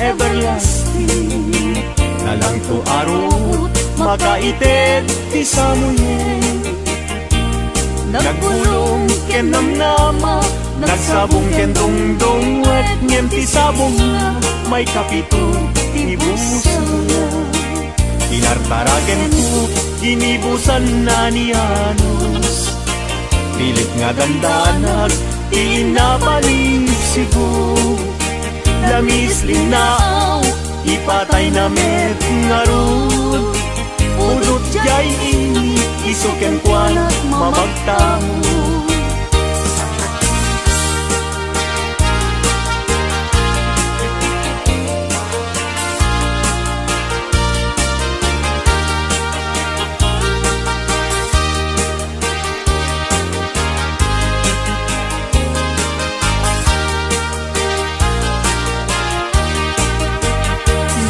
everlasting. Nalang to arot, makaitet ti samuyen. Nagbulong ken namnama, nagsabong ken dongdong, wet ngem ti sabong na, may kapito ti busa. Tinartaraken ko, ginibusan na ni Anos. Pilit nga dandanag, tinapalisigo. Lamis linaaw, ipatay na met ngarut. Udot jay ini, isuken kwan mamagtamo.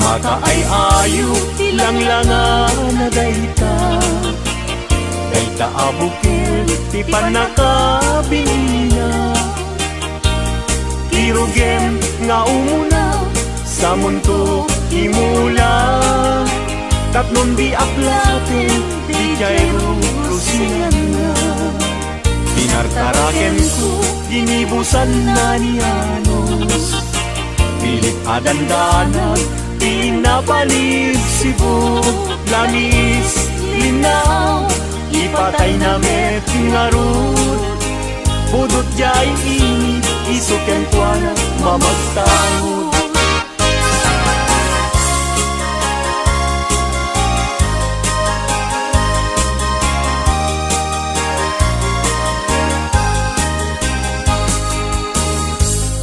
Maka ay ayo, tilang langa na dayta. Dayta abukil, ti panakabingina. Kirugem nga umuna, sa mundo imula. Tapnon di aplaten, di jayro rusinan na. Pinartaraken ko, ginibusan na ni Anos. Pilit adandanag, pinapalib sibo. Lamis linaw, ipatay na met ngarut. Budot jay ini, isuken kuana mamagtahod.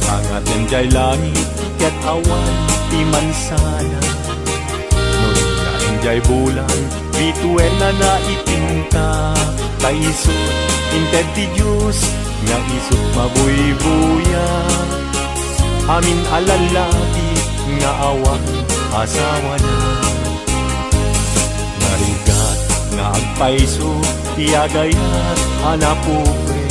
Angaten jay langit, ket awan ti mansana. Nung jay bulan, bituen na naipinta. Kaisot, inted ti Diyos, nga isot mabuybuya. Amin alalati, nga awang asawa na. Narigat, nga agpaiso, tiagayat, hanapupre.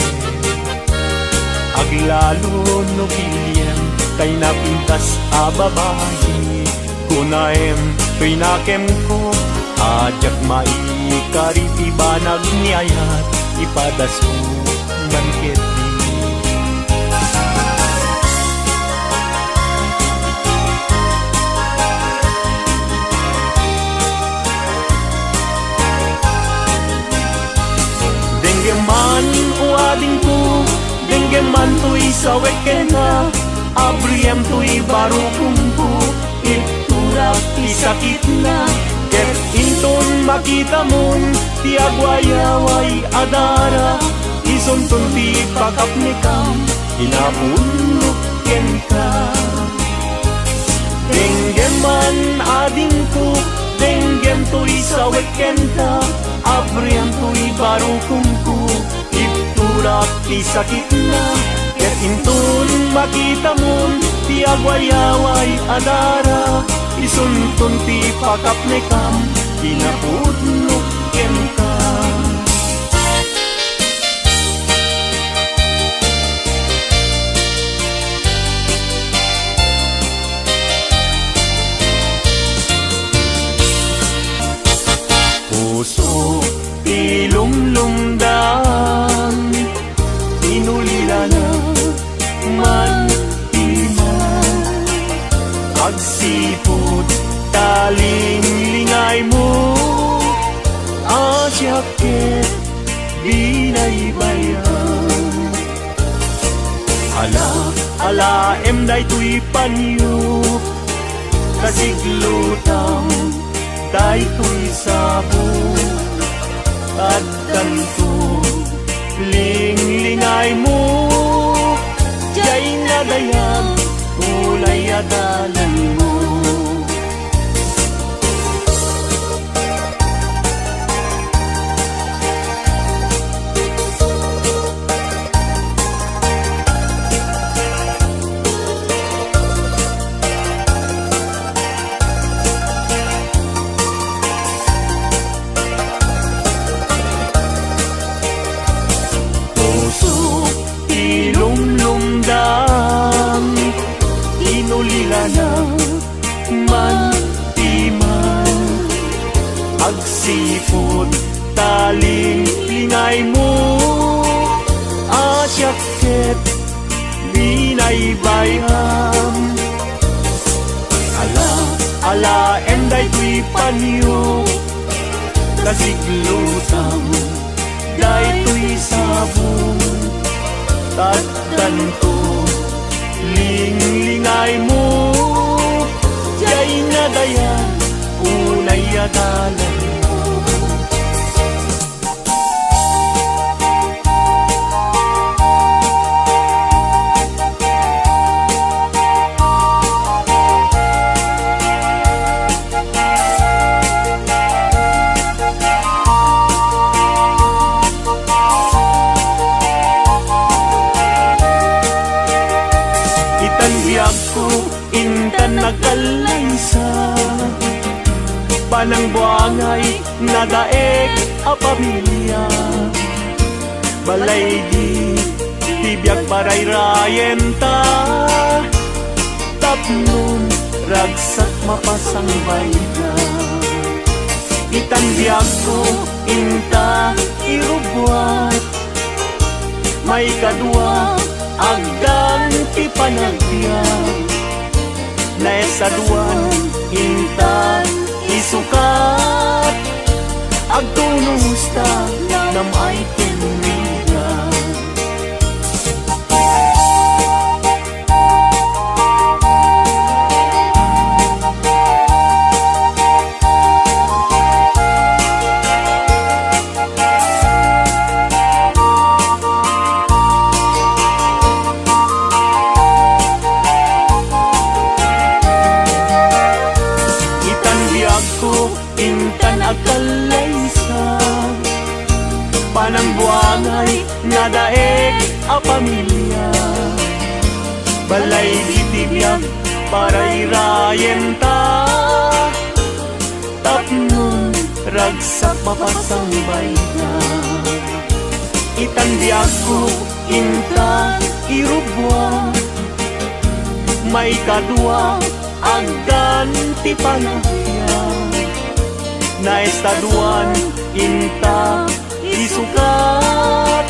Aglalo no piliem, kay napintas ababahi. Kunaem, pinakem ko, ajak maikariti banag niyayat, ipadas ko ng keti. Denggeman o ading ko, denggeman to'y sawek kena. Abriyam to'y barukungko, iturap isakit na. Ket inton makita mon, ti agwayaway adara. Isuntun ti pakapnikam, inapunok ken ka. Denggeman ading ko, denggem to'y sawek kenta. Abriyam to'y barukungko, iturap isakit na. Ket inton makita mon, ti agwayaway adara. Isuntun ti pakapnikam, inapudnok ken ka. Puso ti lumlumdan, inulila na man iman. Agsipod taling-lingay mo, asyaket binaybayan. Ala day to'y panyo, kasiglutang day to'y sabo. At kanto, ling-lingay mo, jay nadayang kulay adalan mo. Ilumlumdang, inulila na lingay mo asyakit binaybayam. Ala enday tuy panyo kasiglutam day tuy sabong tagtanto lingay mo jay na dayan unay atalan. Intan nagkalaysa panang buangay nadaeg a pamilya balay di tibiyag parayrayenta tapnon ragsak mapasang bayda itan biyag ko inta irubwat may kadwa agdan ti panagbiag naisaduan intan isukat agtunusta nam ay tinriga. Intan agkalaysa panang buangay nadaeg a pamilya balay ditibiyag parayrayenta tapnon ragsak mapasang bayda itan biyag ko inta irubwa may kadwa agdan ti panagbiag naistaduan inta isukat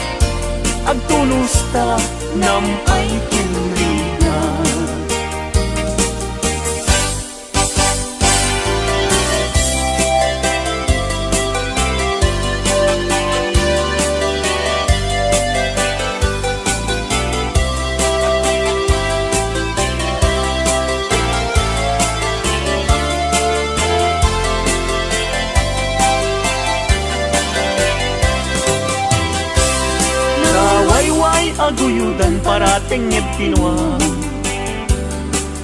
agtunusta nam ay tinriga. Aguyudan parating tinuang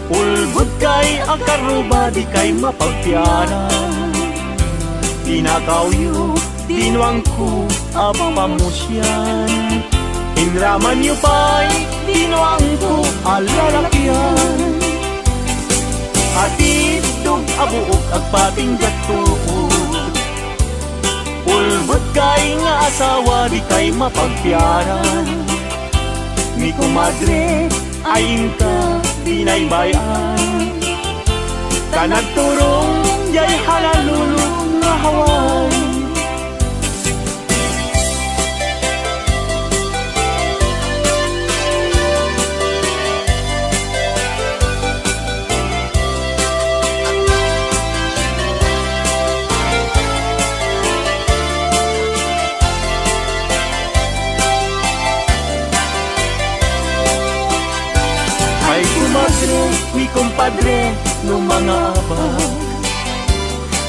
ulbud kay akaruba di kay mapagpiara tinakawyo tinuang ko apamusyan inraman yu pa'y tinuang ko alalakyan atidog abuok agpating gatuod ulbud kay nga asawa di kay mapagpiaran ni kumadre ayin ka binaybayan ka nagturong jay halalulong nga haway mi kumpadre no mga abag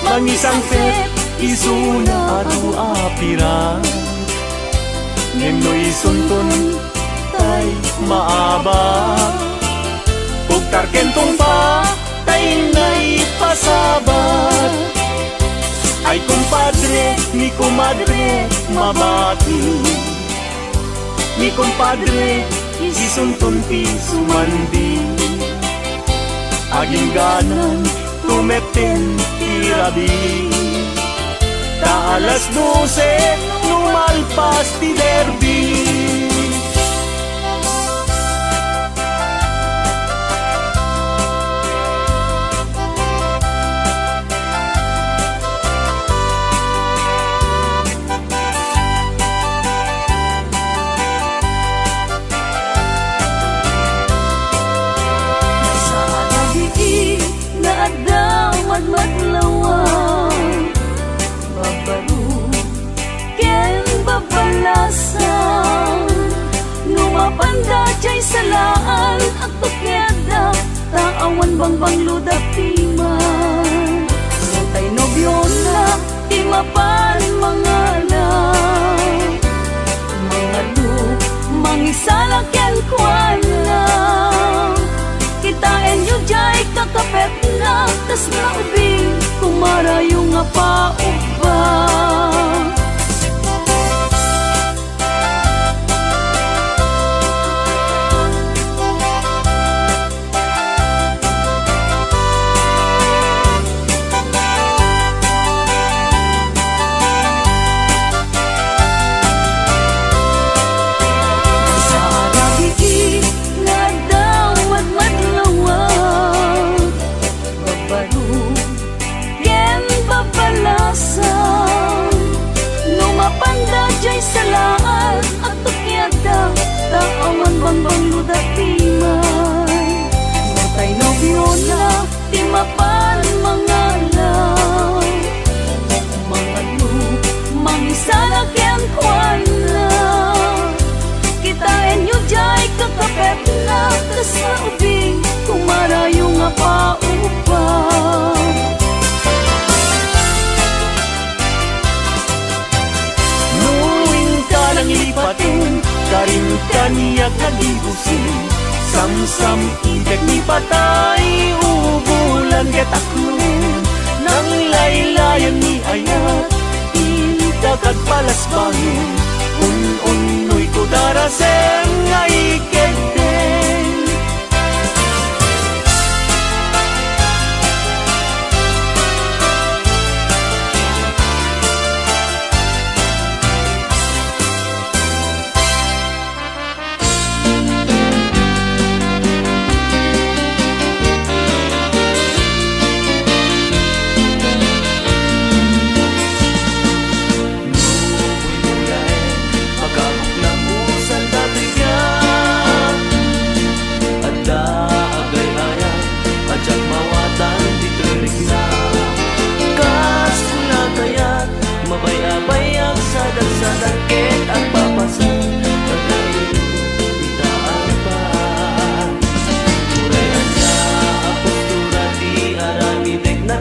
mangisang pet isuna atu apira nendo isuntun tay maabag pugtar kentong pa tay nai pasabat ay kumpadre mi kumadre mabati mi kumpadre isuntun ti sumandi aging ganan tumeten tirabi ta alas 12 numalpas ti derby. salaan at tukyada, taawan bang ludat timan. Rotay nobyo na, di mapan mga lang. Mga lu, mangisalakyan kwan lang. Kitain yu jay kakapet na, tas maubing kumarayo nga pauba. Salaan at tukyada, taawan bang ludat timan. Rotay nobyo na, di mapan mga lang. Mga lu, mangisalakyan kwan na. Kitain yu jay kakapet na, tas maubing kumarayo nga paupa. Ipatun, karin kaniyak nagibusin. Sam-sam idak ni patay, ubulan kataklun. Nang laylayan ni ayat, idagag palas bangin. Un-unoy ko daraseng ay keten.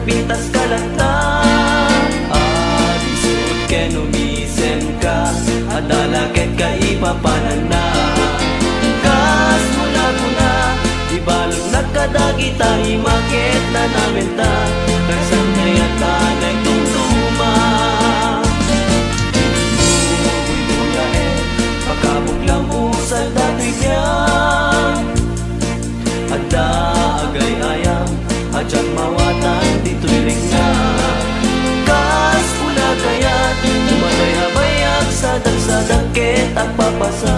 Pintas kalata, adisud kenumisen ka, adalaket ka ipapanan na. Kas muna, ibalog nagkadagita, imakit na namin ta, kasang kayata na itutuma. Bubuy pagkabuklang usal dato'y biyang, ada agay ayam, adyak mawatan dito'y ringna. Kas pula kayat, umatay-abayak sa dagsadagket ang papasa,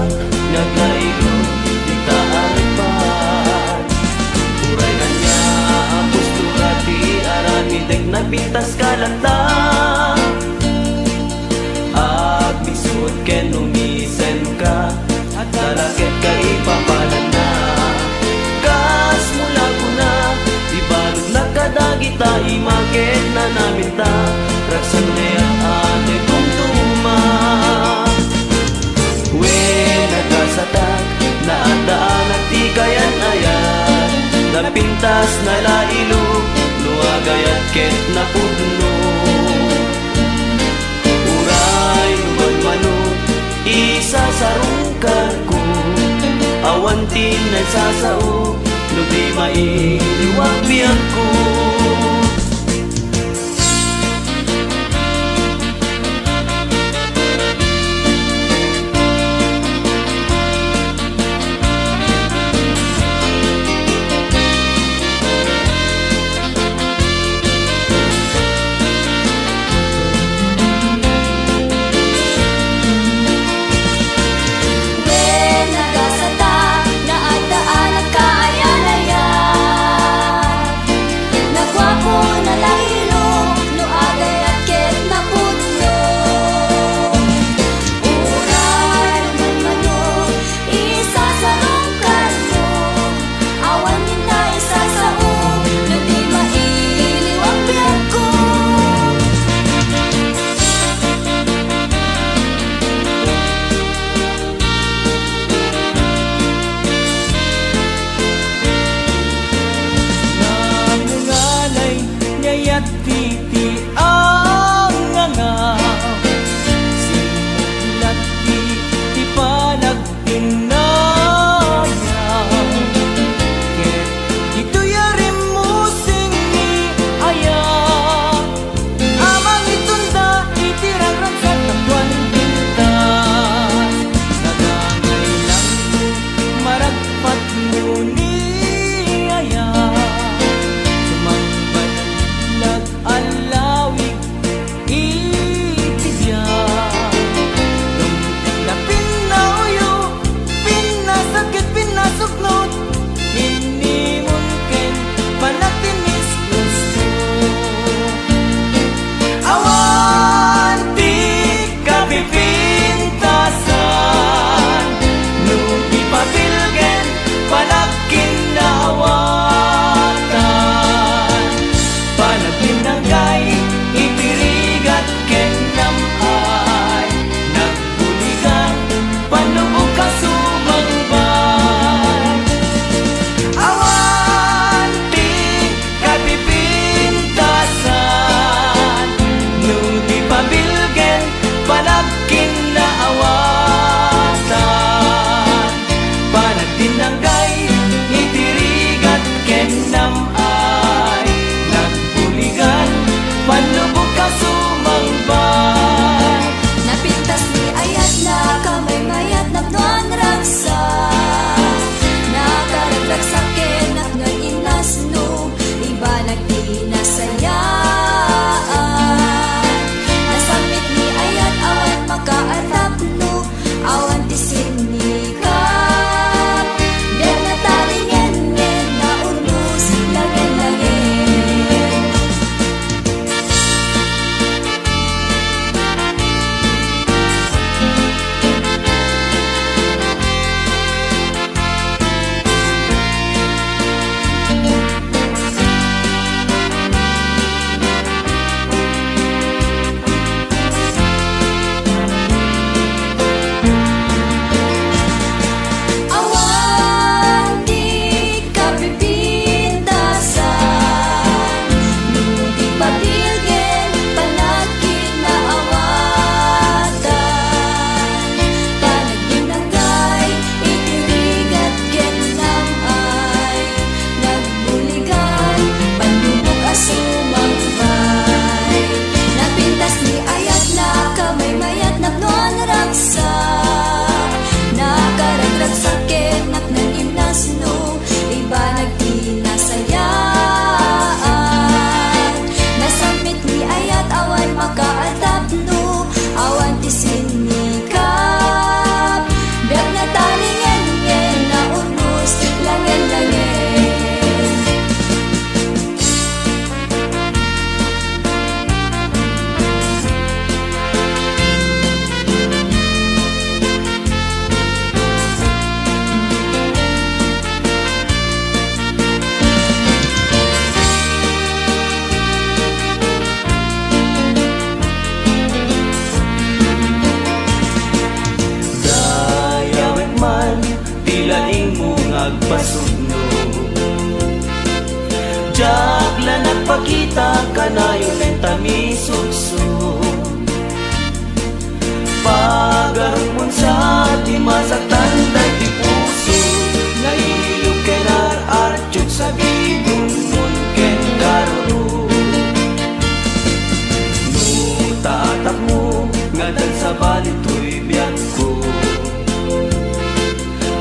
naglailo di taalpan. Uray na niya ang postura di aramideg na pintas kalata. Agmisud ken umisen ka, at dalaket ka ipapalan na. Kas mula ko na, ibalog na kadagita, imakit na namin ta, raksan na yan ate tumtuma. When nagkasatag, naandaan at di kayan ayan, napintas na lailo, luagayat ket na pudno. Uray lumagmano, isasarungkar ko, awantin na sasao, no di mailiwag biyang ko. Nagasata, naadaan at kaayan-ayan. agpasugno. Jagla nagpakita kanayon lenta mi sukso. Pagarupon sa di masaktan day di puso, nahilog kay nar-artyod sa bidong mon ken karuro. Nutatak mo ngadan sa balit to'y biyak ko.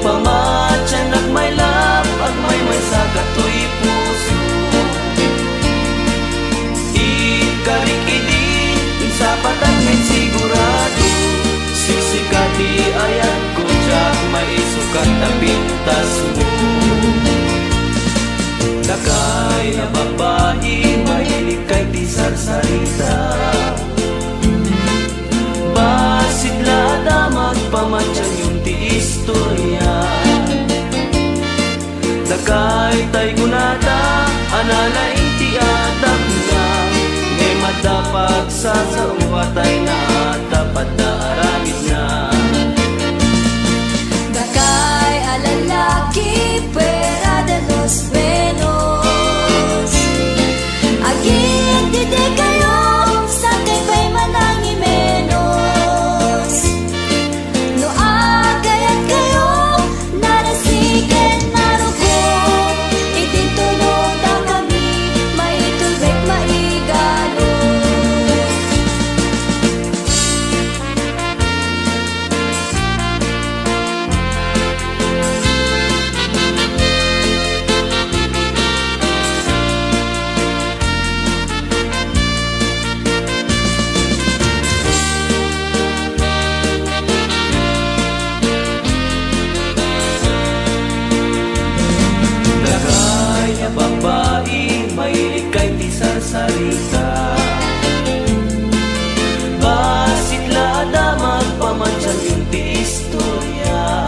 Pamatyan at may lap at may sagat to'y puso. Ikarik-idi sa patag ngay sigurado. Siksikati ayat ko tsak may sukat na pintas mo. Dakay na babae mahilig kay di sarsarita. Basit lada magpamatyan yung ti istorya. Dakay tay gunada analaing ti atak na. Ngay madapag sa uwatay na dapat na aramid na. Dakay alalaki pera de los buenos. Aging dide kayo sa kay pa'y manangi menos. No agayat kayo narasiken narugo. Itintulong da kami maitulbek maigalo. Dakay na babae mahilig kay di sarsarita. Basit lada magpamatyan yung ti istorya.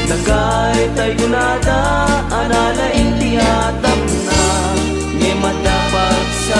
Dakay tay gunada analaing ti atap na. Ngay madapat sa